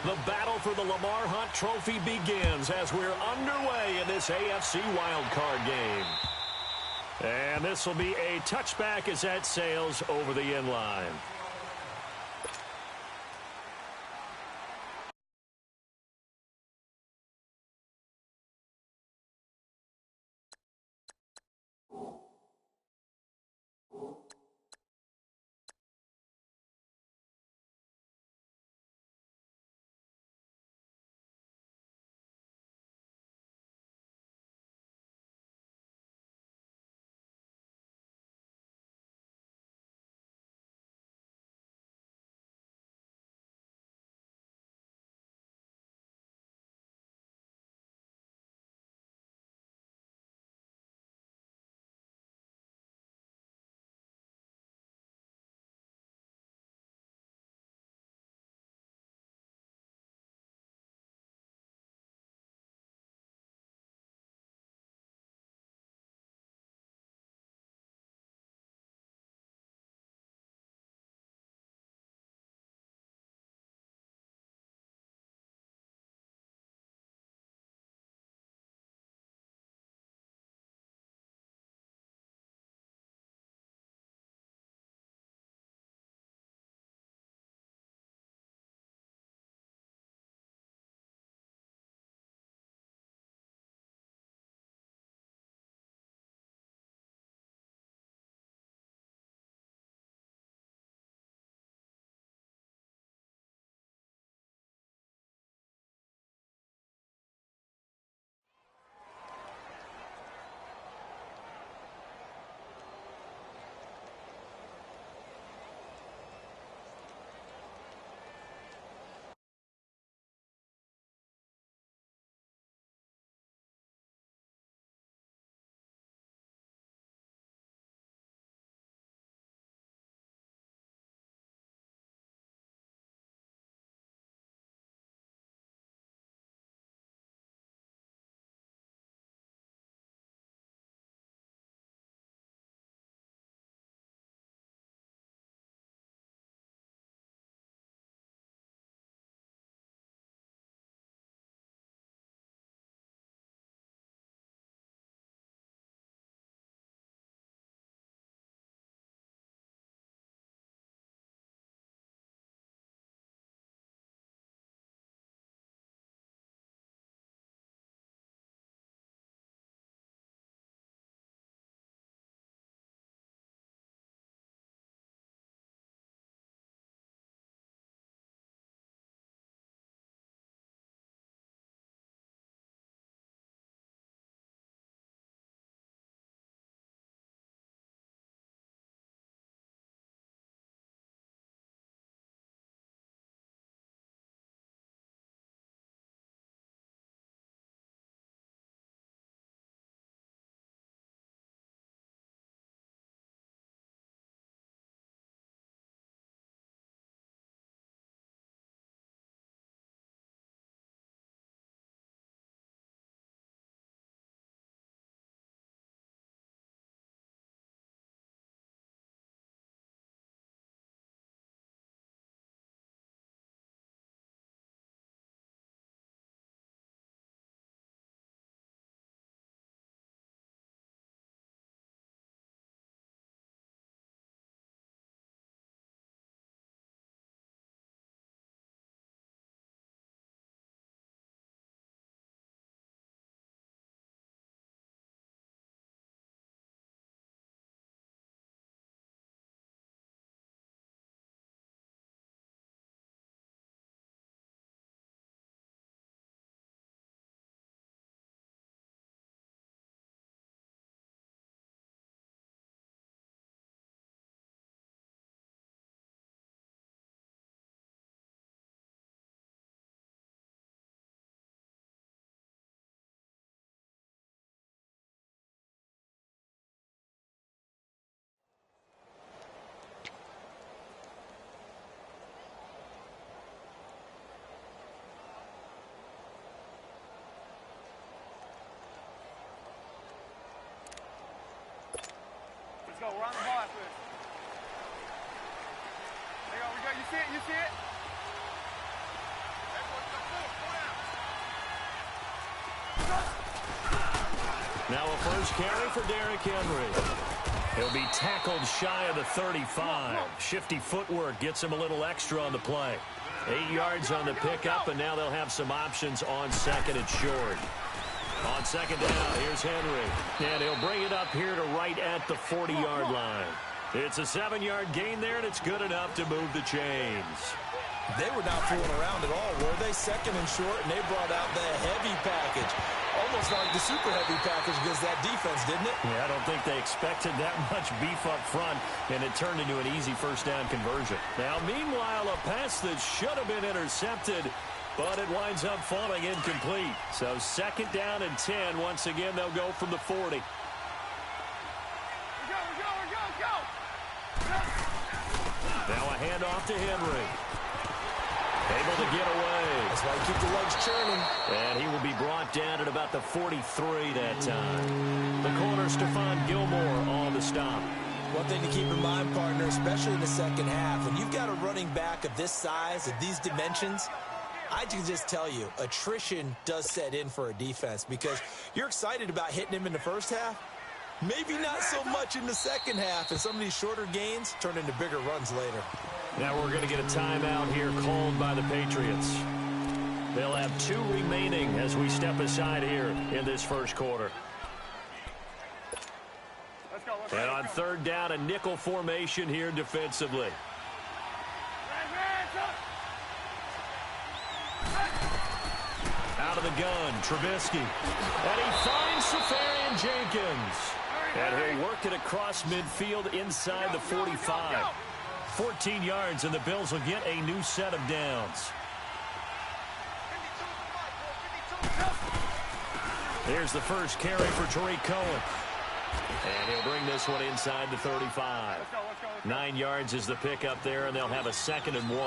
The battle for the Lamar Hunt Trophy begins as we're underway in this AFC wildcard game. And this will be a touchback as that sails over the end line. Go, we're on the ball after this. There you go, we go. You see it? You see it? That's what Now a first carry for Derrick Henry. He'll be tackled shy of the 35. Shifty footwork gets him a little extra on the play. 8 yards on the pickup, and now they'll have some options on second and short. On second down, here's Henry. And he'll bring it up here to right at the 40-yard line. It's a 7-yard gain there, and it's good enough to move the chains. They were not fooling around at all, were they? Second and short, and they brought out the heavy package. Almost like the super heavy package against that defense, didn't it? Yeah, I don't think they expected that much beef up front, and it turned into an easy first down conversion. Now, meanwhile, a pass that should have been intercepted, but it winds up falling incomplete. So second down and 10. Once again, they'll go from the 40. Go. Now a handoff to Henry. Able to get away. That's why you keep the legs churning. And he will be brought down at about the 43 that time. The corner, Stephon Gilmore, on the stop. One thing to keep in mind, partner, especially in the second half, when you've got a running back of this size, of these dimensions, I can just tell you, attrition does set in for a defense because you're excited about hitting him in the first half. Maybe not so much in the second half, and some of these shorter gains turn into bigger runs later. Now we're going to get a timeout here called by the Patriots. They'll have 2 remaining as we step aside here in this first quarter. Let's go. And on third down, a nickel formation here defensively. Out of the gun, Trubisky. And he finds Safarian Jenkins. And he'll work it across midfield inside the 45. 14 yards, and the Bills will get a new set of downs. Here's the first carry for Tariq Cohen. And he'll bring this one inside the 35. 9 yards is the pickup there, and they'll have a 2nd and 1.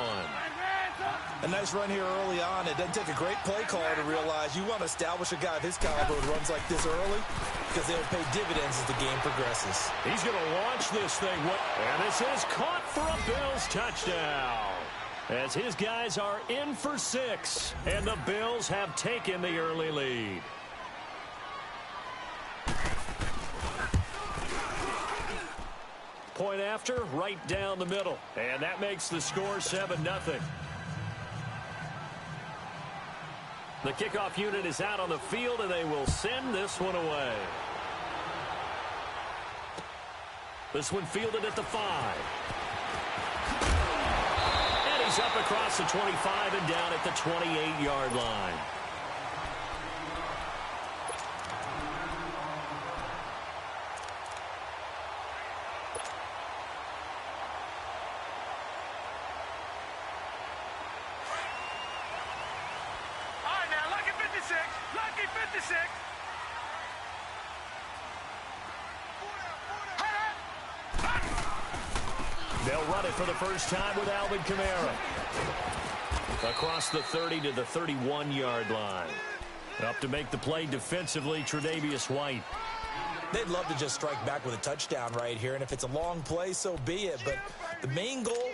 A nice run here early on. It doesn't take a great play caller to realize you want to establish a guy of his caliber who runs like this early because they'll pay dividends as the game progresses. He's going to launch this thing. And this is caught for a Bills touchdown. As his guys are in for 6, and the Bills have taken the early lead. Point after, right down the middle. And that makes the score 7-0. The kickoff unit is out on the field, and they will send this one away. This one fielded at the 5. And he's up across the 25 and down at the 28-yard line. Lucky 56. They'll run it for the first time with Alvin Kamara. Across the 30 to the 31-yard line. Up to make the play defensively, Tre'Davious White. They'd love to just strike back with a touchdown right here, and if it's a long play, so be it. But the main goal,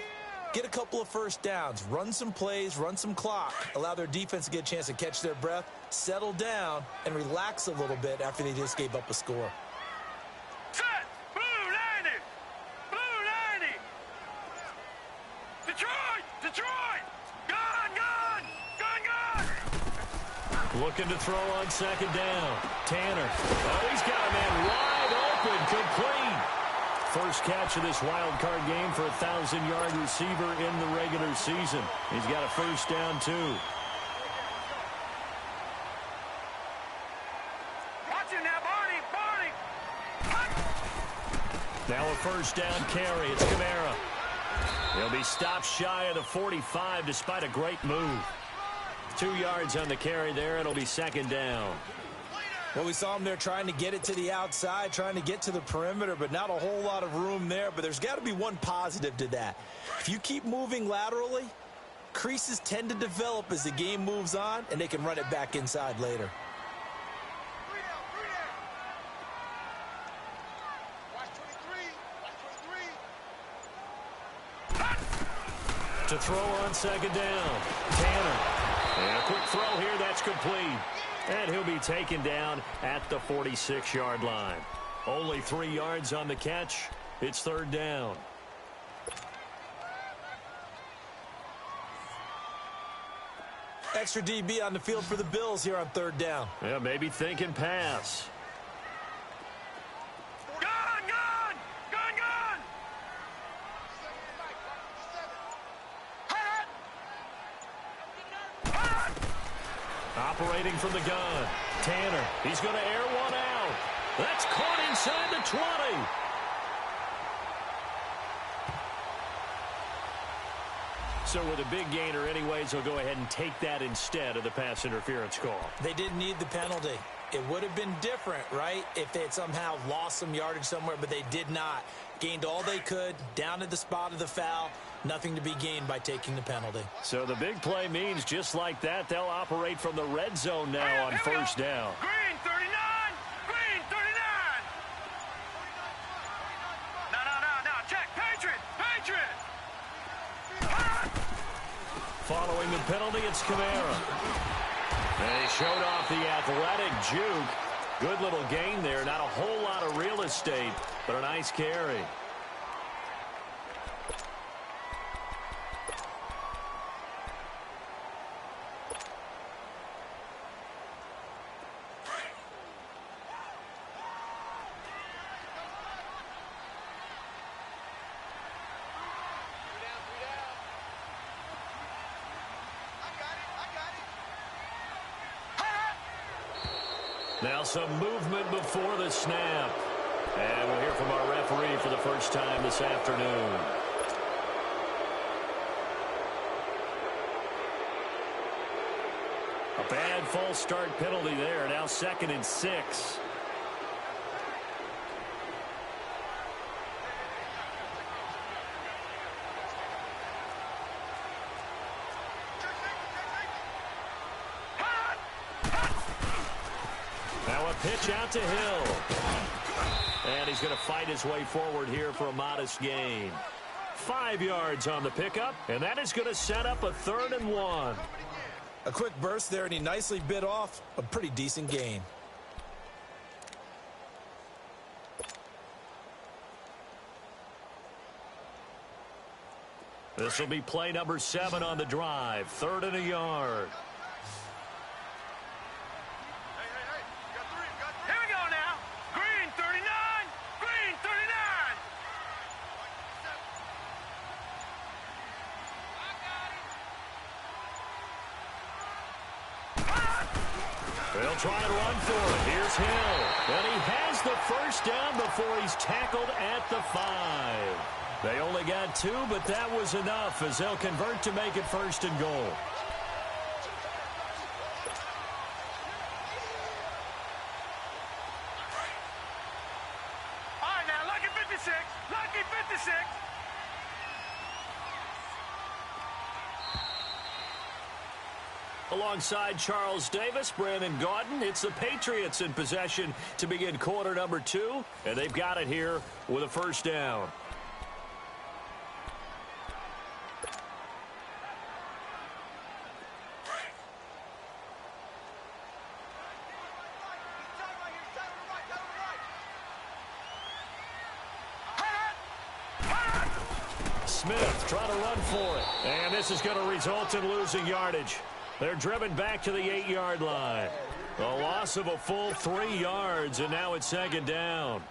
get a couple of first downs, run some plays, run some clock, allow their defense to get a chance to catch their breath, settle down, and relax a little bit after they just gave up a score. Set! Blue 90! Blue 90! Detroit! Detroit! Gone! Gone! Gone! Gone! Looking to throw on second down. Tanner. Oh, he's got a man wide open, complete. First catch of this wild card game for a 1,000-yard receiver in the regular season. He's got a first down, too. Watch him now, Barney! Barney! Now a first down carry. It's Kamara. He'll be stopped shy of the 45 despite a great move. 2 yards on the carry there. It'll be second down. Well, we saw him there trying to get it to the outside, trying to get to the perimeter, but not a whole lot of room there. But there's got to be one positive to that. If you keep moving laterally, creases tend to develop as the game moves on, and they can run it back inside later. To throw on second down. Tanner. And a quick throw here, that's complete. And he'll be taken down at the 46-yard line. Only 3 yards on the catch. It's third down. Extra DB on the field for the Bills here on third down. Yeah, maybe thinking pass. Operating from the gun. Tanner, he's going to air one out. That's caught inside the 20. So with a big gainer anyways, they'll go ahead and take that instead of the pass interference call. They didn't need the penalty. It would have been different, right, if they had somehow lost some yardage somewhere, but they did not. Gained all they could, down at the spot of the foul. Nothing to be gained by taking the penalty. So the big play means just like that, they'll operate from the red zone now on first down. Green 39! Green 39! No. Check. Patriot! Patriot! Following the penalty, it's Kamara. And he showed off the athletic juke. Good little gain there. Not a whole lot of real estate, but a nice carry. Now some movement before the snap. And we'll hear from our referee for the first time this afternoon. A bad false start penalty there. Now 2nd and 6. Pitch out to Hill. And he's going to fight his way forward here for a modest gain. 5 yards on the pickup, and that is going to set up a 3rd and 1. A quick burst there, and he nicely bit off a pretty decent gain. This will be play number 7 on the drive. 3rd and a yard. They'll try to run for it. Here's Hill. And he has the first down before he's tackled at the 5. They only got 2, but that was enough as they'll convert to make it 1st and goal. All right, now, lucky 56. Lucky 56. Alongside Charles Davis, Brandon Gaudin, it's the Patriots in possession to begin quarter number 2, and they've got it here with a first down. Smith trying to run for it, and this is going to result in losing yardage. They're driven back to the 8-yard line. A loss of a full 3 yards, and now it's 2nd down.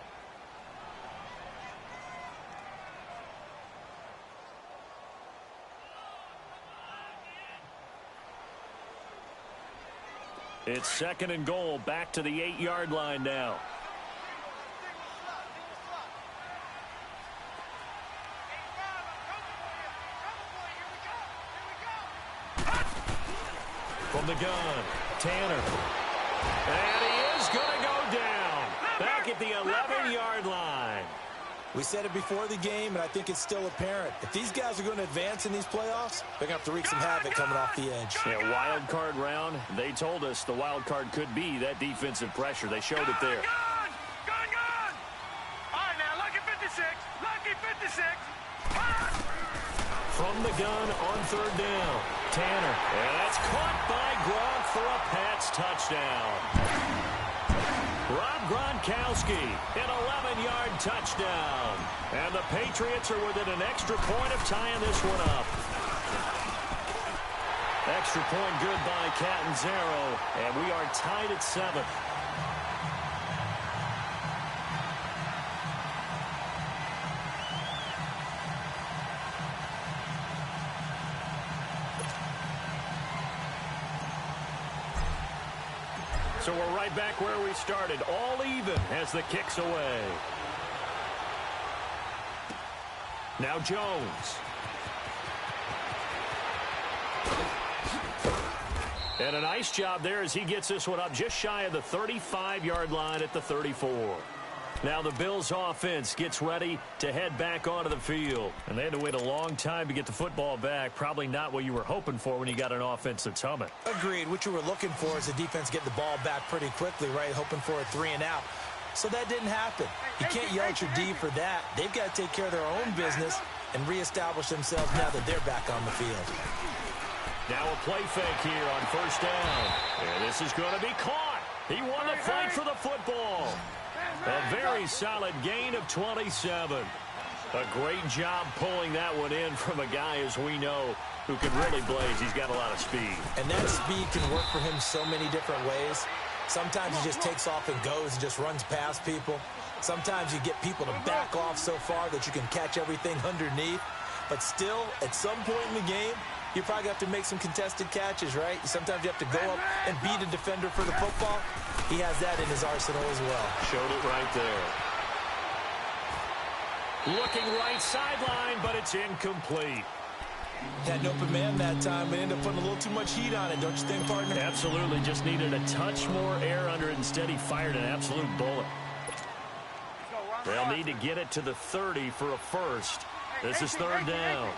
It's 2nd and goal, back to the 8-yard line now. From the gun, Tanner. And he is going to go down. Back at the 11-yard line. We said it before the game, and I think it's still apparent. If these guys are going to advance in these playoffs, they're going to have to wreak some havoc coming off the edge. Yeah, wild card round. They told us the wild card could be that defensive pressure. They showed it there. Gun! All right, now, lucky 56. Lucky 56. From the gun on third down. Tanner. And that's caught by Gronk for a Pats touchdown. Rob Gronkowski, an 11-yard touchdown. And the Patriots are within an extra point of tying this one up. Extra point good by Catanzaro, and we are tied at 7. So we're right back where we started, all even as the kick's away. Now Jones. And a nice job there as he gets this one up just shy of the 35-yard line at the 34. Now the Bills offense gets ready to head back onto the field. And they had to wait a long time to get the football back. Probably not what you were hoping for when you got an offense that's humming. Agreed. What you were looking for is the defense getting the ball back pretty quickly, right? Hoping for a 3-and-out. So that didn't happen. You can't yell at your D for that. They've got to take care of their own business and reestablish themselves now that they're back on the field. Now a play fake here on first down. And this is going to be caught. He won the fight for the football. A very solid gain of 27. A great job pulling that one in from a guy, as we know, who can really blaze. He's got a lot of speed. And that speed can work for him so many different ways. Sometimes he just takes off and goes and just runs past people. Sometimes you get people to back off so far that you can catch everything underneath. But still, at some point in the game, you probably have to make some contested catches, right? Sometimes you have to go up and beat a defender for the football. He has that in his arsenal as well. Showed it right there. Looking right sideline, but it's incomplete. Had an open man that time, but ended up putting a little too much heat on it, don't you think, partner? Absolutely. Just needed a touch more air under it. Instead, he fired an absolute bullet. They'll need to get it to the 30 for a first. This is third down.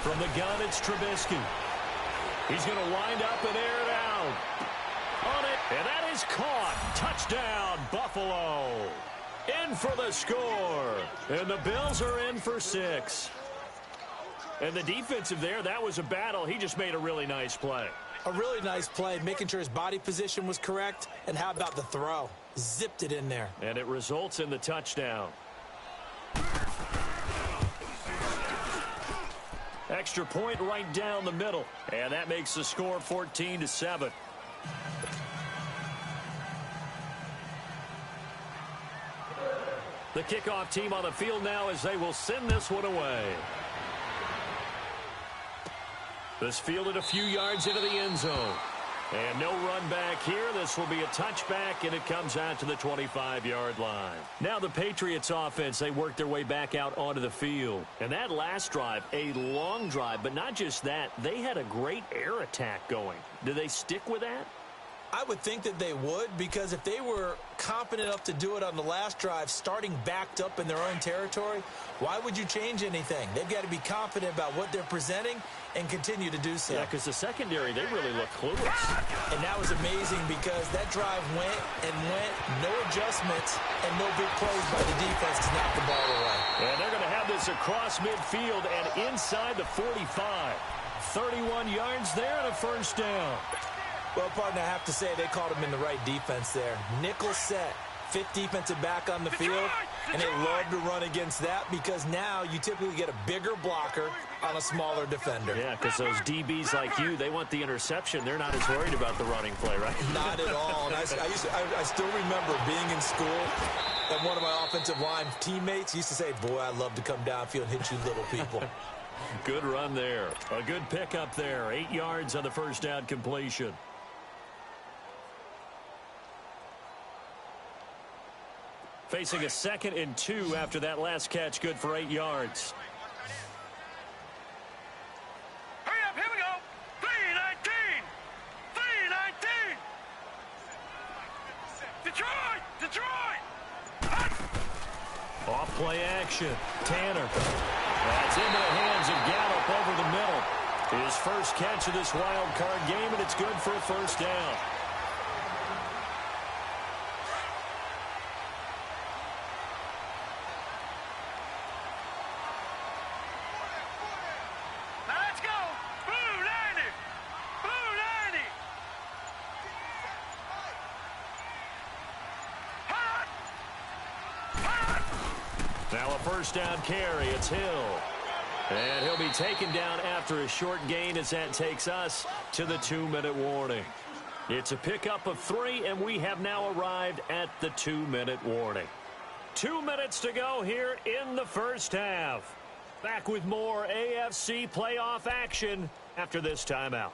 From the gun, it's Trubisky. He's going to wind up and air it out. On it, and that is caught. Touchdown, Buffalo. In for the score. And the Bills are in for 6. And the defensive there, that was a battle. He just made a really nice play. A really nice play, making sure his body position was correct. And how about the throw? Zipped it in there. And it results in the touchdown. Extra point right down the middle. And that makes the score 14-7. The kickoff team on the field now as they will send this one away. This fielded a few yards into the end zone. And no run back here. This will be a touchback, and it comes out to the 25-yard line. Now the Patriots offense, they work their way back out onto the field. And that last drive, a long drive, but not just that. They had a great air attack going. Do they stick with that? I would think that they would, because if they were confident enough to do it on the last drive, starting backed up in their own territory, why would you change anything? They've got to be confident about what they're presenting and continue to do so. Yeah, because the secondary, they really look clueless. And that was amazing because that drive went and went, no adjustments, and no big plays by the defense to knock the ball away. And they're going to have this across midfield and inside the 45. 31 yards there and a first down. Well, partner, I have to say they called him in the right defense there. Nickel set, fifth defensive back on the field, and they love to run against that because now you typically get a bigger blocker on a smaller defender. Yeah, because those DBs like you, they want the interception. They're not as worried about the running play, right? Not at all. And I still remember being in school, and one of my offensive line teammates used to say, boy, I love to come downfield and hit you little people. Good run there. A good pickup there. 8 yards on the first down completion. Facing a 2nd and 2 after that last catch, good for 8 yards. Hurry up, here we go. 3-19. 3-19. Detroit. Off play action. Tanner. That's into the hands of Gallup over the middle. His first catch of this wild card game, and it's good for a first down. Now a first down carry. It's Hill. And he'll be taken down after a short gain as that takes us to the 2-minute warning. It's a pickup of 3, and we have now arrived at the 2-minute warning. 2 minutes to go here in the first half. Back with more AFC playoff action after this timeout.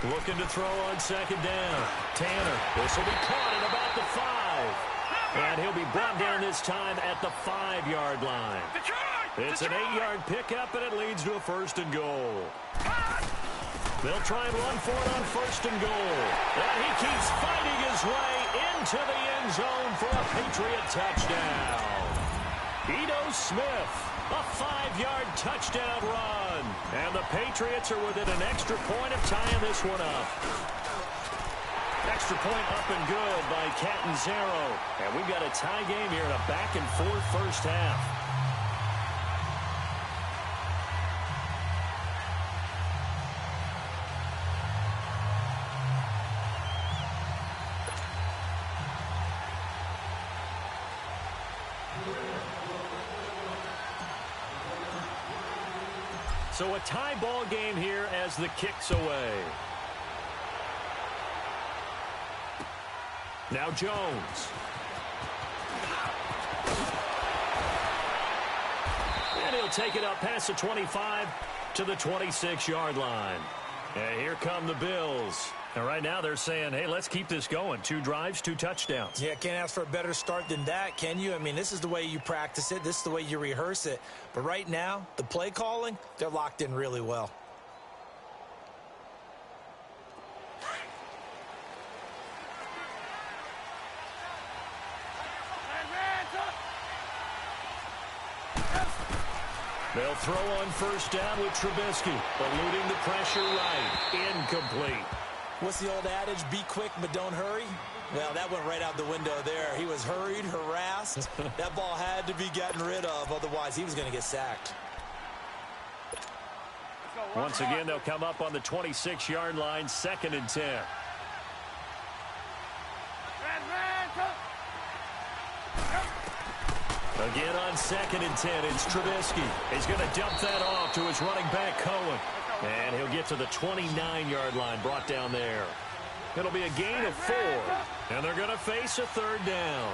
Looking to throw on second down. Tanner, this will be caught at about the 5. And he'll be brought down this time at the 5-yard line. It's an 8-yard pickup, and it leads to a first and goal. They'll try and run for it on first and goal. And he keeps fighting his way into the end zone for a Patriot touchdown. Ito Smith, a 5-yard touchdown run. And the Patriots are within an extra point of tying this one up. Extra point up and good by Catanzaro. And we've got a tie game here in a back-and-forth first half. So a tie ball game here as the kick's away. Now Jones. And he'll take it up past the 25 to the 26-yard line. And here come the Bills. And right now they're saying, hey, let's keep this going. 2 drives, 2 touchdowns. Yeah, can't ask for a better start than that, can you? I mean, this is the way you practice it. This is the way you rehearse it. But right now, the play calling, they're locked in really well. They'll throw on first down with Trubisky, eluding the pressure right. Incomplete. What's the old adage? Be quick, but don't hurry? Well, that went right out the window there. He was hurried, harassed. That ball had to be gotten rid of. Otherwise, he was going to get sacked. Once again, they'll come up on the 26-yard line, 2nd and 10. Again on 2nd and 10, it's Trubisky. He's going to dump that off to his running back, Cohen. And he'll get to the 29-yard line, brought down there. It'll be a gain of 4. And they're going to face a 3rd down.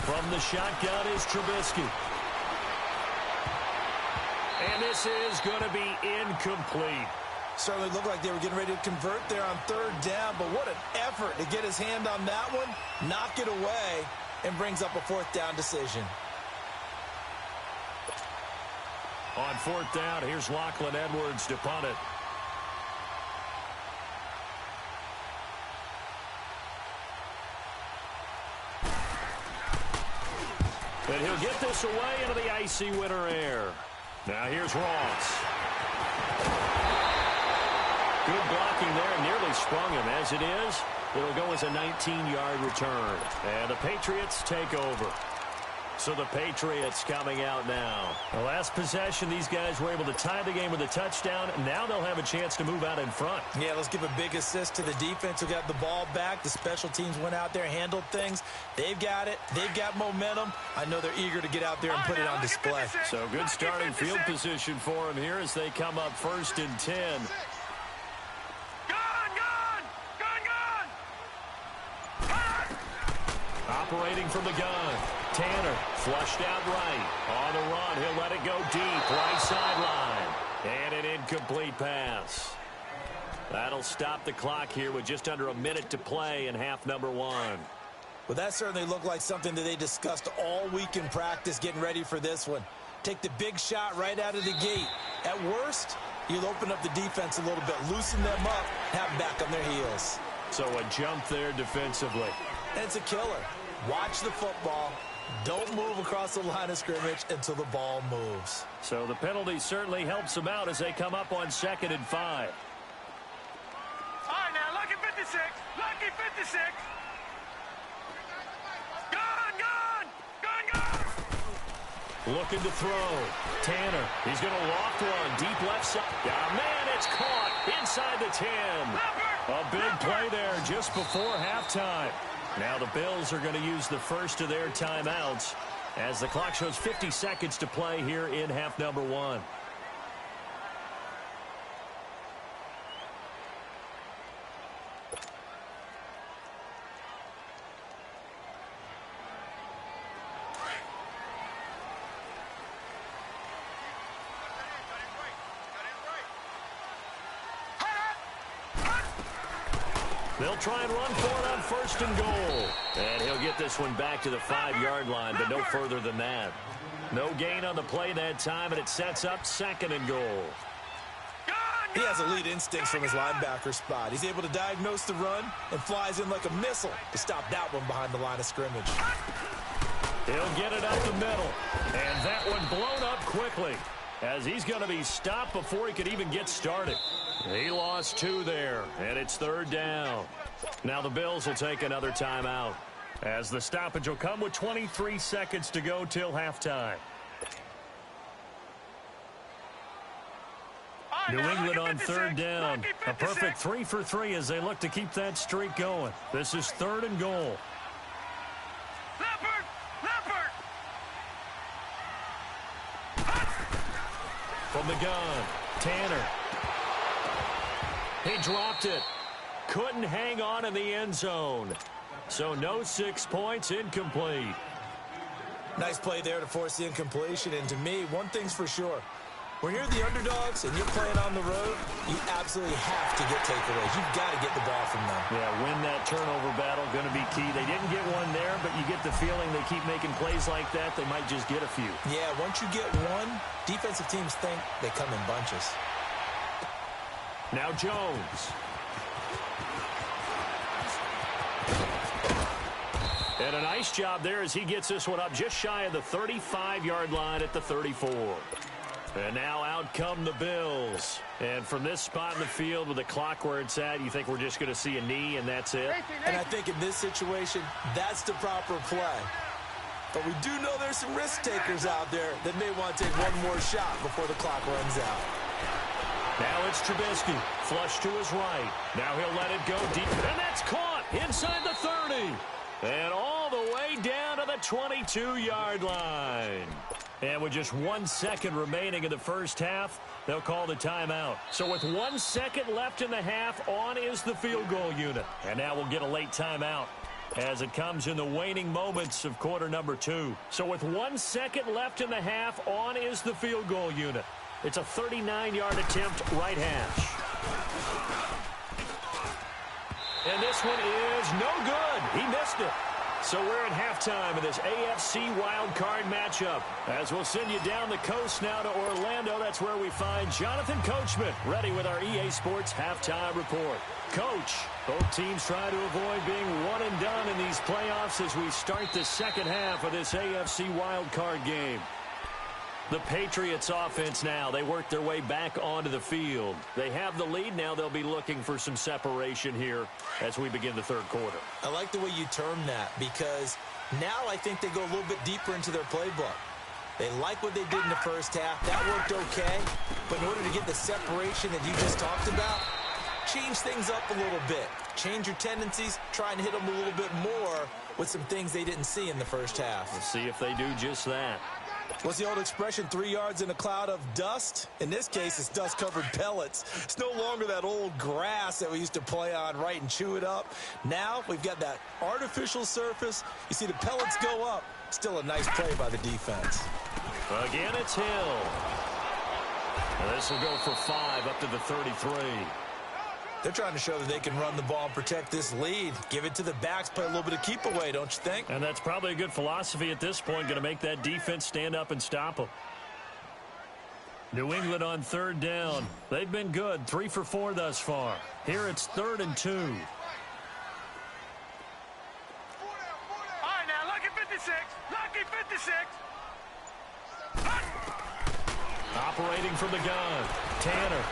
From the shotgun is Trubisky. And this is going to be incomplete. Certainly looked like they were getting ready to convert there on 3rd down, but what an effort to get his hand on that one, knock it away, and brings up a 4th down decision. On 4th down, here's Lachlan Edwards to punt it. And he'll get this away into the icy winter air. Now here's Ross. Good blocking there, nearly sprung him. As it is, it'll go as a 19-yard return. And the Patriots take over. So the Patriots coming out now. The last possession, these guys were able to tie the game with a touchdown. Now they'll have a chance to move out in front. Yeah, let's give a big assist to the defense who got the ball back. The special teams went out there, handled things. They've got it. They've got momentum. I know they're eager to get out there and put it on display. So good starting field position for them here as they come up 1st and 10. Operating from the gun. Tanner flushed out right. On the run, he'll let it go deep. Right sideline. And an incomplete pass. That'll stop the clock here with just under a minute to play in half number 1. Well, that certainly looked like something that they discussed all week in practice getting ready for this one. Take the big shot right out of the gate. At worst, you'll open up the defense a little bit, loosen them up, have them back on their heels. So a jump there defensively. And it's a killer. Watch the football. Don't move across the line of scrimmage until the ball moves. So the penalty certainly helps them out as they come up on 2nd and 5. 56. Lucky 56. Gone, gone. Gone, gone. Looking to throw. Tanner. He's going to loft one. Deep left side. Yeah, man, it's caught inside the 10. A big play there just before halftime. Now the Bills are going to use the first of their timeouts as the clock shows 50 seconds to play here in half number 1. They'll try and run for it on first and goal. And he'll get this one back to the 5-yard line, but no further than that. No gain on the play that time, and it sets up second and goal. He has elite instincts from his linebacker spot. He's able to diagnose the run and flies in like a missile to stop that one behind the line of scrimmage. He'll get it up the middle, and that one blown up quickly as he's going to be stopped before he could even get started. He lost 2 there, and it's third down. Now the Bills will take another timeout as the stoppage will come with 23 seconds to go till halftime. New England on third down. A perfect 3 for 3 as they look to keep that streak going. This is third and goal. From the gun, Tanner. He dropped it. Couldn't hang on in the end zone. So no 6 points, incomplete. Nice play there to force the incompletion. And to me, one thing's for sure. When you're the underdogs and you're playing on the road, you absolutely have to get takeaways. You've got to get the ball from them. Yeah, win that turnover battle, going to be key. They didn't get one there, but you get the feeling they keep making plays like that, they might just get a few. Yeah, once you get one, defensive teams think they come in bunches. Now Jones. And a nice job there as he gets this one up just shy of the 35-yard line at the 34. And now out come the Bills. And from this spot in the field with the clock where it's at, you think we're just going to see a knee and that's it? And I think in this situation, that's the proper play. But we do know there's some risk takers out there that may want to take one more shot before the clock runs out. Now it's Trubisky. Flush to his right. Now he'll let it go deep. And that's caught inside the 30. And all the way down to the 22-yard line. And with just 1 second remaining in the first half, they'll call the timeout. So with 1 second left in the half, on is the field goal unit. And now we'll get a late timeout as it comes in the waning moments of quarter number 2. So with 1 second left in the half, on is the field goal unit. It's a 39-yard attempt, right hash. And this one is no good. He missed it. So we're at halftime of this AFC wildcard matchup. As we'll send you down the coast now to Orlando, that's where we find Jonathan Coachman, ready with our EA Sports halftime report. Coach, both teams try to avoid being one and done in these playoffs as we start the second half of this AFC wildcard game. The Patriots offense now, they work their way back onto the field. They have the lead. Now they'll be looking for some separation here as we begin the third quarter. I like the way you term that because now I think they go a little bit deeper into their playbook. They like what they did in the first half. That worked okay. But in order to get the separation that you just talked about, change things up a little bit. Change your tendencies. Try and hit them a little bit more with some things they didn't see in the first half. We'll see if they do just that. What's the old expression, 3 yards in a cloud of dust? In this case, it's dust-covered pellets. It's no longer that old grass that we used to play on, right, and chew it up. Now we've got that artificial surface. You see the pellets go up. Still a nice play by the defense. Again, it's Hill. And this will go for 5 up to the 33. They're trying to show that they can run the ball and protect this lead. Give it to the backs, play a little bit of keep away, don't you think? And that's probably a good philosophy at this point, going to make that defense stand up and stop them. New England on third down. They've been good, 3 for 4 thus far. Here it's 3rd and 2. All right, now, lucky 56. Lucky 56. Operating from the gun. Tanner.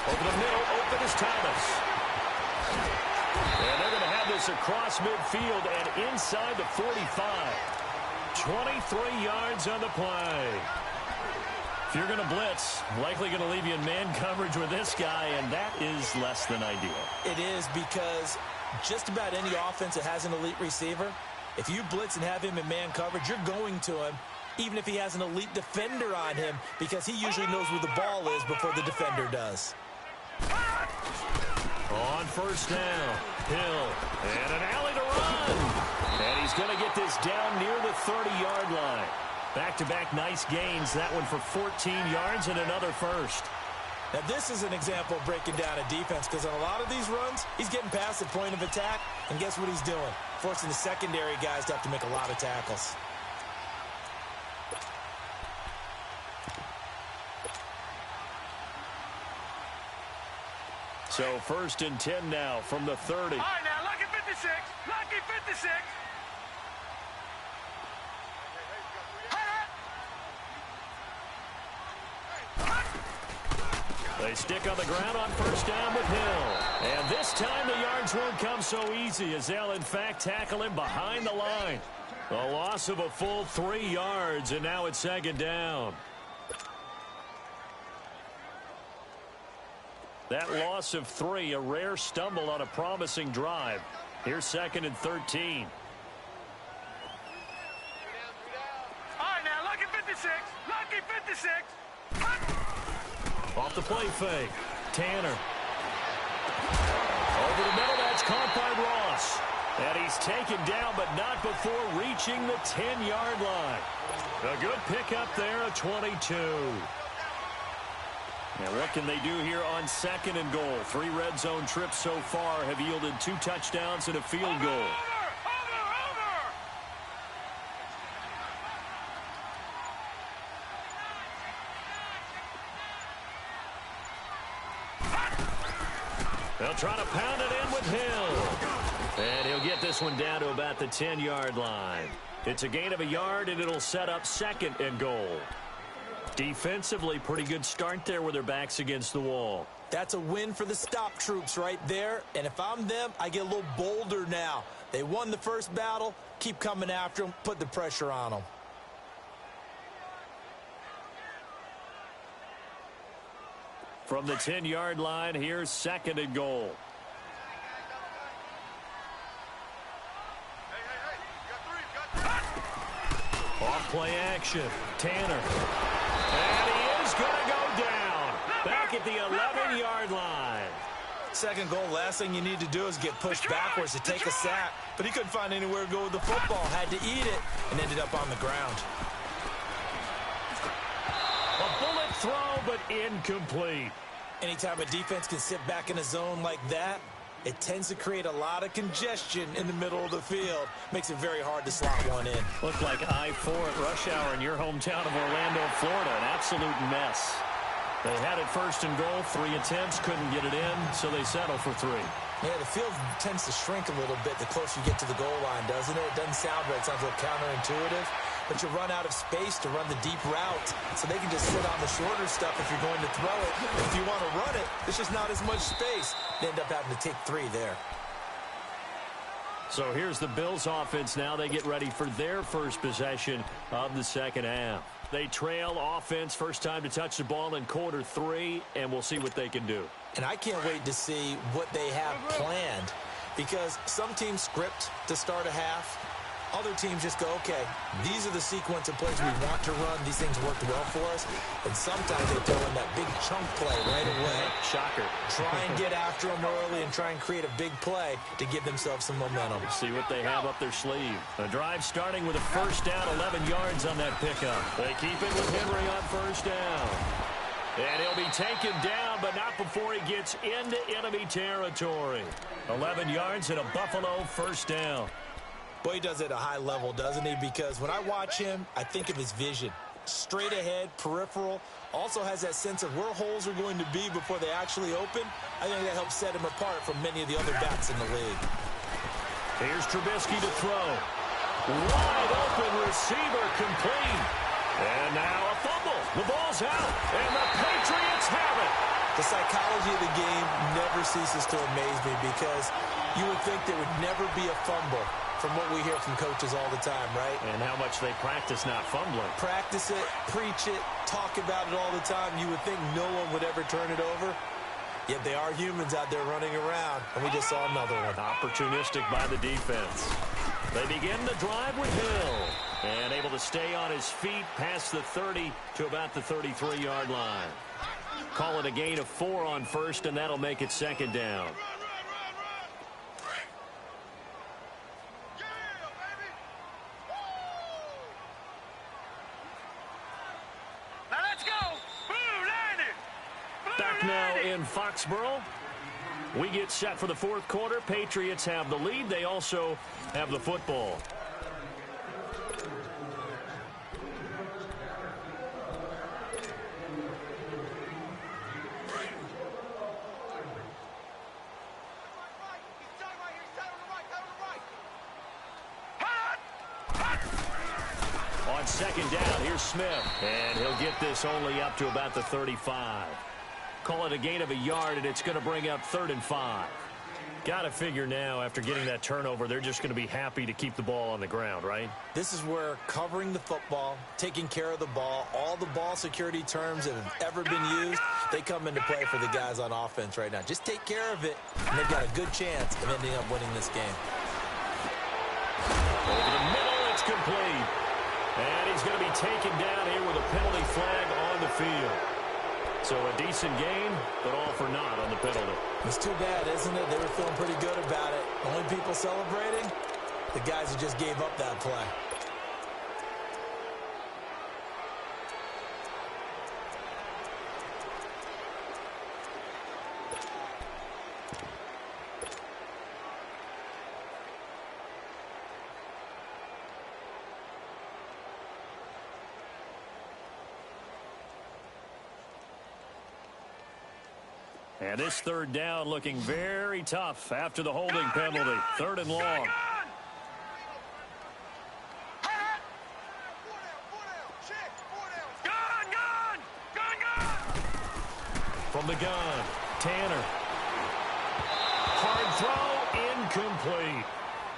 Over the middle, open is Thomas. run this across midfield and inside the 45. 23 yards on the play. If you're going to blitz, likely going to leave you in man coverage with this guy, and that is less than ideal. It is, because just about any offense that has an elite receiver, if you blitz and have him in man coverage, you're going to him, even if he has an elite defender on him, because he usually knows where the ball is before the defender does. On first down, Hill, and an alley to run. And he's going to get this down near the 30-yard line. Back-to-back nice gains, that one for 14 yards and another first. Now, this is an example of breaking down a defense, because on a lot of these runs, he's getting past the point of attack, and guess what he's doing? Forcing the secondary guys to have to make a lot of tackles. So first and 10 now from the 30. All right, now, lucky 56. Lucky 56. They stick on the ground on first down with Hill. And this time the yards won't come so easy, as they'll in fact tackle him behind the line. A loss of a full 3 yards, and now it's second down. That loss of 3, a rare stumble on a promising drive. Here's second and 13. All right, now, lucky 56. Lucky 56. Off the play fake. Tanner. Over the middle, that's caught by Ross. And he's taken down, but not before reaching the 10-yard line. A good pickup there, a 22. Now, what can they do here on second and goal? 3 red zone trips so far have yielded 2 touchdowns and a field goal. They'll try to pound it in with Hill. And he'll get this one down to about the 10-yard line. It's a gain of a yard, and it'll set up second and goal. Defensively, pretty good start there with their backs against the wall. That's a win for the stop troops right there. And if I'm them, I get a little bolder now. They won the first battle. Keep coming after them. Put the pressure on them. From the 10-yard line, here's second and goal. Off play action. Tanner. And he is going to go down. Back at the 11-yard line. Second goal, last thing you need to do is get pushed backwards to take a sack. But he couldn't find anywhere to go with the football. Had to eat it and ended up on the ground. A bullet throw, but incomplete. Anytime a defense can sit back in a zone like that, it tends to create a lot of congestion in the middle of the field. Makes it very hard to slot one in. Looked like I-4 at rush hour in your hometown of Orlando, Florida. An absolute mess. They had it first and goal, 3 attempts, couldn't get it in, so they settle for 3. Yeah, the field tends to shrink a little bit the closer you get to the goal line, doesn't it? It doesn't sound right. It sounds a little counterintuitive. But you run out of space to run the deep route, so they can just sit on the shorter stuff if you're going to throw it. If you want to run it, there's just not as much space. They end up having to take 3 there. So here's the Bills offense now. They get ready for their first possession of the second half. They trail offense, first time to touch the ball in quarter 3, and we'll see what they can do. And I can't wait to see what they have planned, because some teams script to start a half. Other teams just go, okay, these are the sequence of plays we want to run. These things worked well for us. And sometimes they throw in that big chunk play right away. Shocker. Try and get after them early and try and create a big play to give themselves some momentum. See what they have up their sleeve. The drive starting with a first down, 11 yards on that pickup. They keep it with Henry on first down. And he'll be taken down, but not before he gets into enemy territory. 11 yards and a Buffalo first down. Boy, he does it at a high level, doesn't he? Because when I watch him, I think of his vision. Straight ahead, peripheral. Also has that sense of where holes are going to be before they actually open. I think that helps set him apart from many of the other backs in the league. Here's Trubisky to throw. Wide open receiver complete. And now a fumble. The ball's out, and the Patriots have it. The psychology of the game never ceases to amaze me because you would think there would never be a fumble from what we hear from coaches all the time, right? And how much they practice not fumbling. Practice it, preach it, talk about it all the time. You would think no one would ever turn it over. Yet they are humans out there running around, and we just saw another one. Opportunistic by the defense. They begin the drive with Hill. And able to stay on his feet past the 30 to about the 33-yard line. Call it a gain of 4 on first, and that'll make it second down. Now let's go. Blue landed. Back now in Foxborough. We get set for the fourth quarter. Patriots have the lead. They also have the football. On second down, here's Smith. And he'll get this only up to about the 35. Call it a gain of a yard, and it's going to bring up 3rd and 5. Got to figure now, after getting that turnover, they're just going to be happy to keep the ball on the ground, right? This is where covering the football, taking care of the ball, all the ball security terms that have ever been used, they come into play for the guys on offense right now. Just take care of it, and they've got a good chance of ending up winning this game. Over the middle, it's complete. And he's going to be taken down here with a penalty flag on the field. So a decent game, but all for naught on the penalty. It's too bad, isn't it? They were feeling pretty good about it. Only people celebrating, the guys who just gave up that play. And this third down looking very tough after the holding penalty. 3rd and long. From the gun, Tanner. Hard throw, incomplete.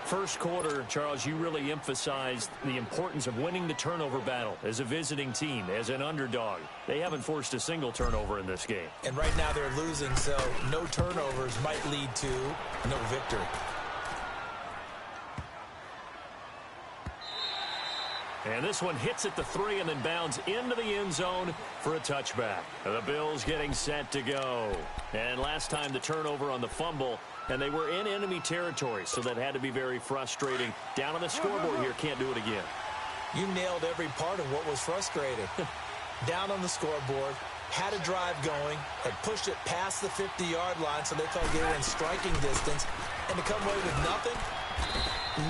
First quarter, Charles, you really emphasized the importance of winning the turnover battle as a visiting team, as an underdog. They haven't forced a single turnover in this game. And right now they're losing, so no turnovers might lead to no victory. And this one hits at the 3 and then bounds into the end zone for a touchback. The Bills getting set to go. And last time the turnover on the fumble, and they were in enemy territory, so that had to be very frustrating. Down on the scoreboard here, can't do it again. You nailed every part of what was frustrating. Down on the scoreboard, had a drive going, had pushed it past the 50-yard line so they felt they were in striking distance, and to come away with nothing,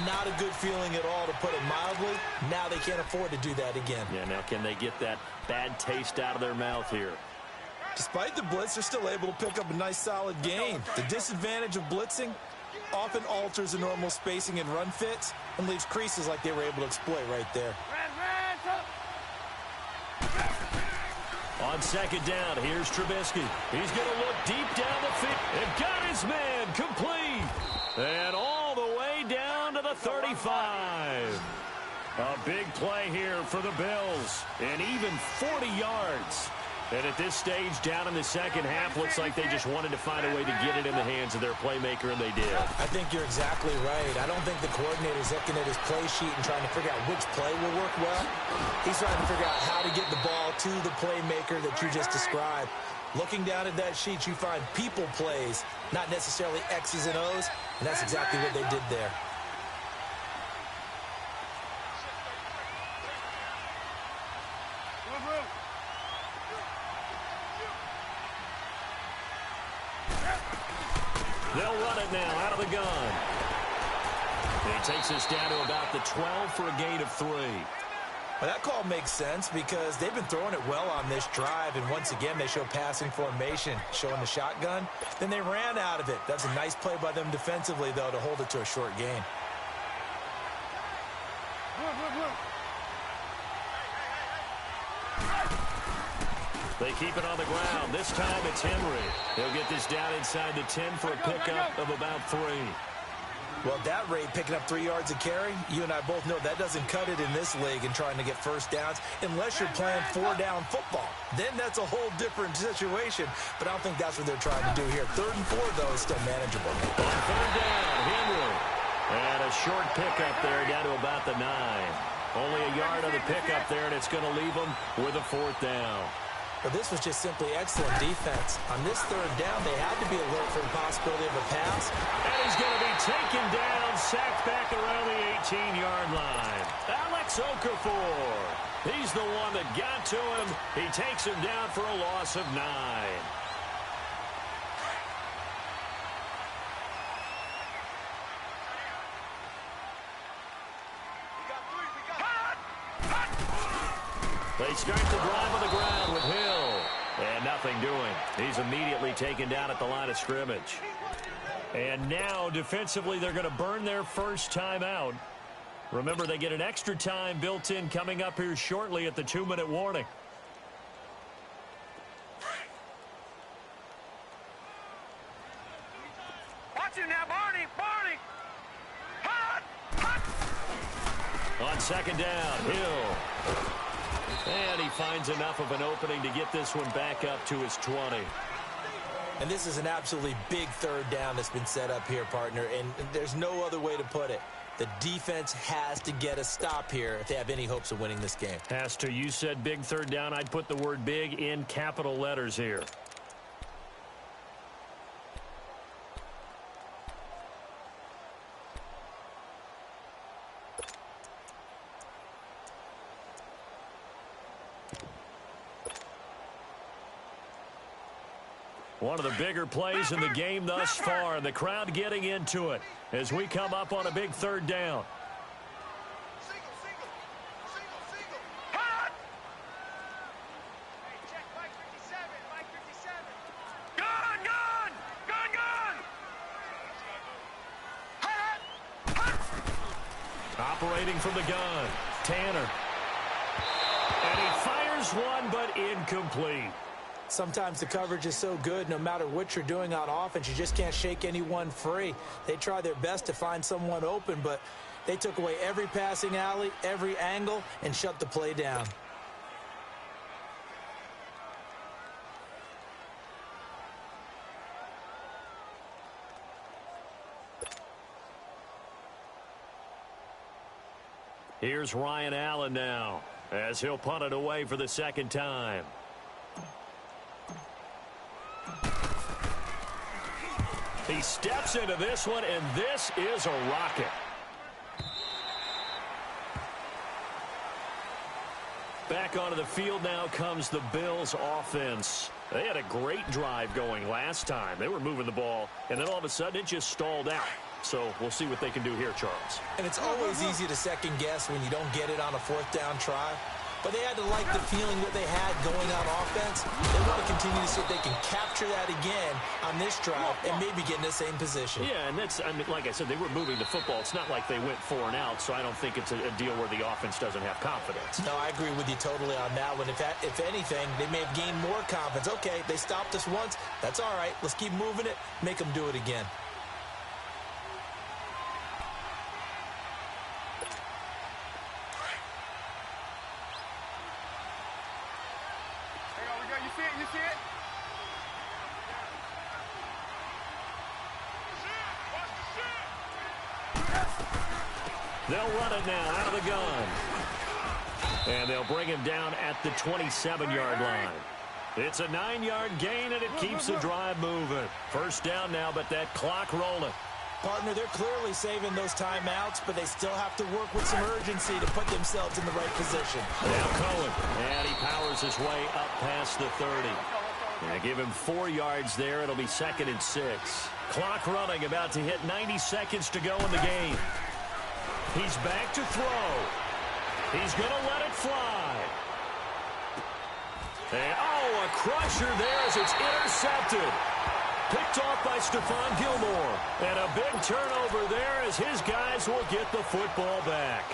not a good feeling at all, to put it mildly. Now they can't afford to do that again. Yeah, now can they get that bad taste out of their mouth here? Despite the blitz, they're still able to pick up a nice, solid gain. The disadvantage of blitzing often alters the normal spacing and run fits and leaves creases like they were able to exploit right there. On second down, here's Trubisky. He's going to look deep down the field. And got his man complete. And all the way down to the 35. A big play here for the Bills. And even 40 yards. And at this stage, down in the second half, looks like they just wanted to find a way to get it in the hands of their playmaker, and they did. I think you're exactly right. I don't think the coordinator's looking at his play sheet and trying to figure out which play will work well. He's trying to figure out how to get the ball to the playmaker that you just described. Looking down at that sheet, you find people plays, not necessarily X's and O's, and that's exactly what they did there. They'll run it now out of the gun. And he takes us down to about the 12 for a gain of 3. Well, that call makes sense because they've been throwing it well on this drive, and once again they show passing formation, showing the shotgun. Then they ran out of it. That's a nice play by them defensively, though, to hold it to a short gain. They keep it on the ground. This time it's Henry. He'll get this down inside the 10 for a pickup of about 3. Well, at that rate, picking up 3 yards a carry, you and I both know that doesn't cut it in this league and trying to get first downs unless you're playing 4-down football. Then that's a whole different situation, but I don't think that's what they're trying to do here. 3rd and 4, though, is still manageable. On 3rd down, Henry. And a short pickup there down to about the 9. Only a yard on the pickup there, and it's going to leave them with a 4th down. Well, this was just simply excellent defense. On this 3rd down, they had to be alert for the possibility of a pass. And he's going to be taken down, sacked back around the 18-yard line. Alex Okafor. He's the one that got to him. He takes him down for a loss of 9. They start the drive on the ground with Hill. And nothing doing. He's immediately taken down at the line of scrimmage. And now, defensively, they're going to burn their first time out. Remember, they get an extra time built in coming up here shortly at the 2-minute warning. Watch him now, Barney! Barney! Hot! Hot! On 2nd down, Hill. And he finds enough of an opening to get this one back up to his 20. And this is an absolutely big 3rd down that's been set up here, partner, and there's no other way to put it. The defense has to get a stop here if they have any hopes of winning this game. Has to. You said big 3rd down. I'd put the word big in capital letters here. One of the bigger plays in the game thus far, and the crowd getting into it as we come up on a big 3rd down. Hot! Hey, check Mike 57, Mike 57. Gun, gun! Gun, gun! Hot! Hot! Operating from the gun, Tanner. And he fires one, but incomplete. Sometimes the coverage is so good, no matter what you're doing on offense, you just can't shake anyone free. They try their best to find someone open, but they took away every passing alley, every angle, and shut the play down. Here's Ryan Allen now, as he'll punt it away for the 2nd time. He steps into this one, and this is a rocket. Back onto the field now comes the Bills offense. They had a great drive going last time. They were moving the ball, and then all of a sudden it just stalled out. So we'll see what they can do here, Charles. And it's always easy to second guess when you don't get it on a 4th down try. But they had to like the feeling that they had going on offense. They want to continue to see if they can capture that again on this drive and maybe get in the same position. Yeah, and that's, I mean, like I said, they were moving the football. It's not like they went 4 and out, so I don't think it's a deal where the offense doesn't have confidence. No, I agree with you totally on that one. If anything, they may have gained more confidence. Okay, they stopped us once. That's all right. Let's keep moving it. Make them do it again. You see it? They'll run it now out of the gun. And they'll bring him down at the 27-yard line. It's a 9-yard gain, and it keeps the drive moving. 1st down now, but that clock rolling. Partner, they're clearly saving those timeouts, but they still have to work with some urgency to put themselves in the right position. Now Cohen, and he powers his way up past the 30. And give him 4 yards there. It'll be 2nd and 6. Clock running, about to hit 90 seconds to go in the game. He's back to throw. He's going to let it fly. And, oh, a crusher there as it's intercepted. Picked off by Stephon Gilmore. And a big turnover there as his guys will get the football back.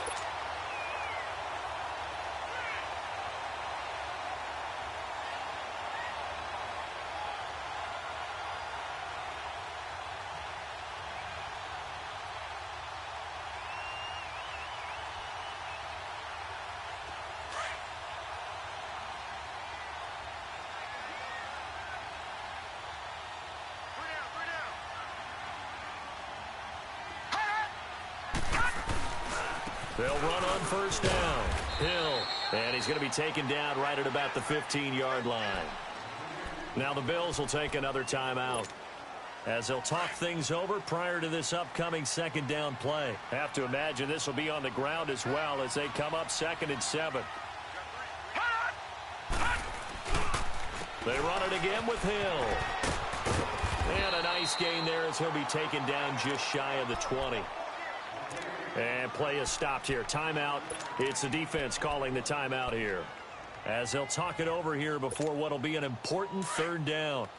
They'll run on first down. Hill, and he's going to be taken down right at about the 15-yard line. Now the Bills will take another timeout as they'll talk things over prior to this upcoming second down play. Have to imagine this will be on the ground as well as they come up 2nd and 7. They run it again with Hill. And a nice gain there as he'll be taken down just shy of the 20. And play is stopped here. Timeout. It's the defense calling the timeout here, as they'll talk it over here before what will be an important third down.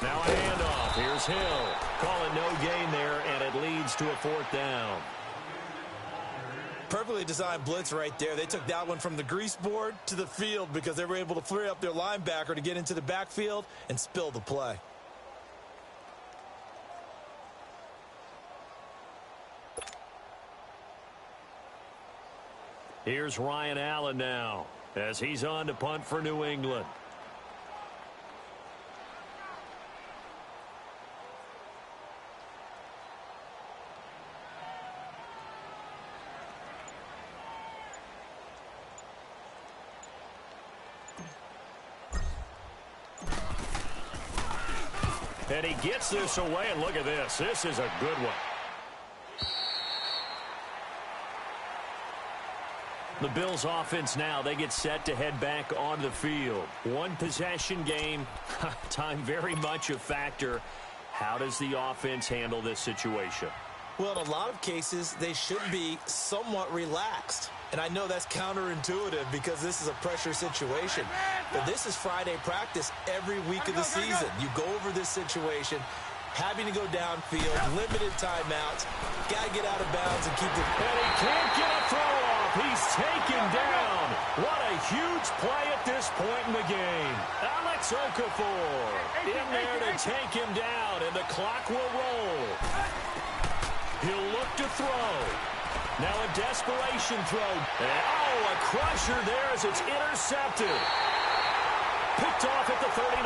Now a handoff. Here's Hill. Calling no gain there, and it leads to a 4th down. Perfectly designed blitz right there. They took that one from the grease board to the field because they were able to free up their linebacker to get into the backfield and spill the play. Here's Ryan Allen now as he's on to punt for New England. And he gets this away, and look at this. This is a good one. The Bills offense now, they get set to head back on the field. One possession game, time very much a factor. How does the offense handle this situation? Well, in a lot of cases, they should be somewhat relaxed. And I know that's counterintuitive because this is a pressure situation. But this is Friday practice every week of the season. You go over this situation, having to go downfield, limited timeouts, got to get out of bounds and keep the... And he can't get a throw off. He's taken down. What a huge play at this point in the game. Alex Okafor in there to take him down, and the clock will roll. He'll look to throw. Now a desperation throw. And, a crusher there as it's intercepted. Picked off at the 39.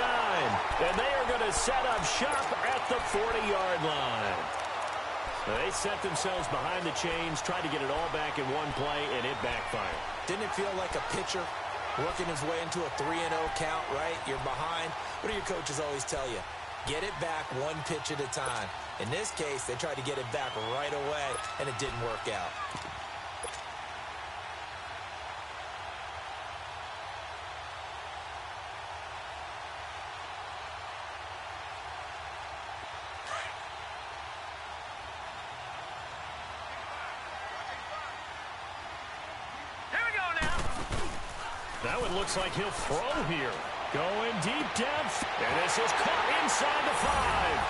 And they are going to set up shop at the 40-yard line. They set themselves behind the chains, tried to get it all back in one play, and it backfired. Didn't it feel like a pitcher working his way into a 3-0 count, right? You're behind. What do your coaches always tell you? Get it back one pitch at a time. In this case, they tried to get it back right away, and it didn't work out. That one looks like he'll throw here. Going deep depth. And this is caught inside the 5.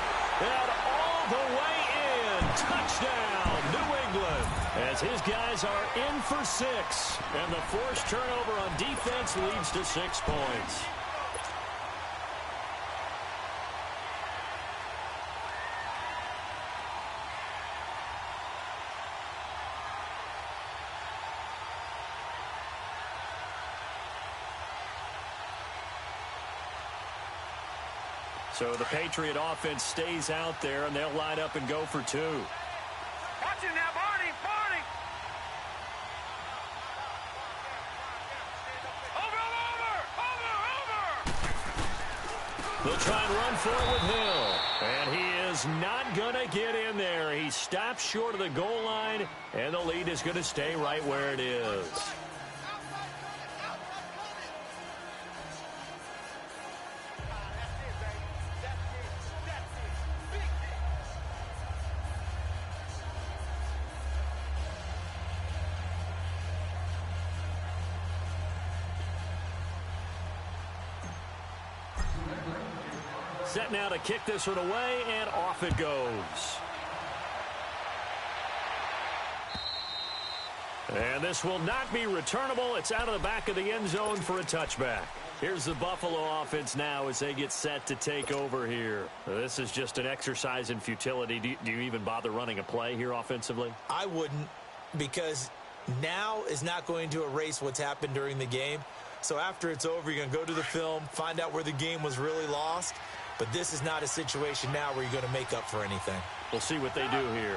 And all the way in. Touchdown, New England. As his guys are in for 6. And the forced turnover on defense leads to 6 points. So the Patriot offense stays out there, and they'll line up and go for 2. Watch it now, Barney! Barney! Over! They'll try and run for it with Hill. And he is not going to get in there. He stops short of the goal line, and the lead is going to stay right where it is. Set now to kick this one away, and off it goes. And this will not be returnable. It's out of the back of the end zone for a touchback. Here's the Buffalo offense now as they get set to take over here. This is just an exercise in futility. Do you even bother running a play here offensively? I wouldn't, because now is not going to erase what's happened during the game. So after it's over, you're going to go to the film, find out where the game was really lost. But this is not a situation now where you're going to make up for anything. We'll see what they do here.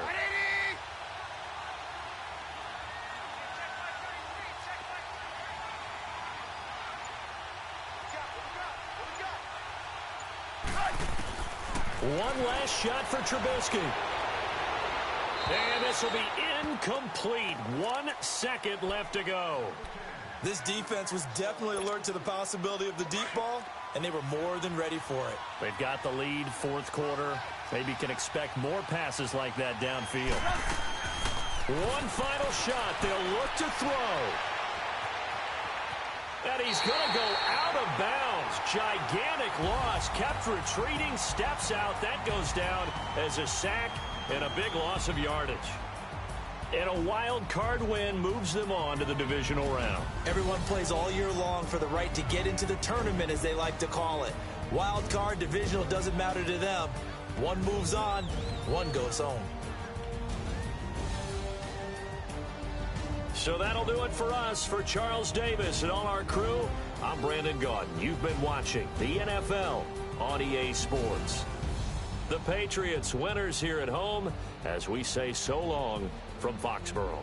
One last shot for Trubisky. And this will be incomplete. 1 second left to go. This defense was definitely alert to the possibility of the deep ball, and they were more than ready for it. They've got the lead, fourth quarter. Maybe can expect more passes like that downfield. One final shot. They'll look to throw. And he's going to go out of bounds. Gigantic loss. Kept retreating. Steps out. That goes down as a sack and a big loss of yardage. And a wild card win moves them on to the divisional round. Everyone plays all year long for the right to get into the tournament, as they like to call it. Wild card, divisional, doesn't matter to them. One moves on, one goes home. So that'll do it for us. For Charles Davis and all our crew, I'm Brandon Gaudin. You've been watching the NFL on EA Sports. The Patriots winners here at home as we say so long from Foxborough.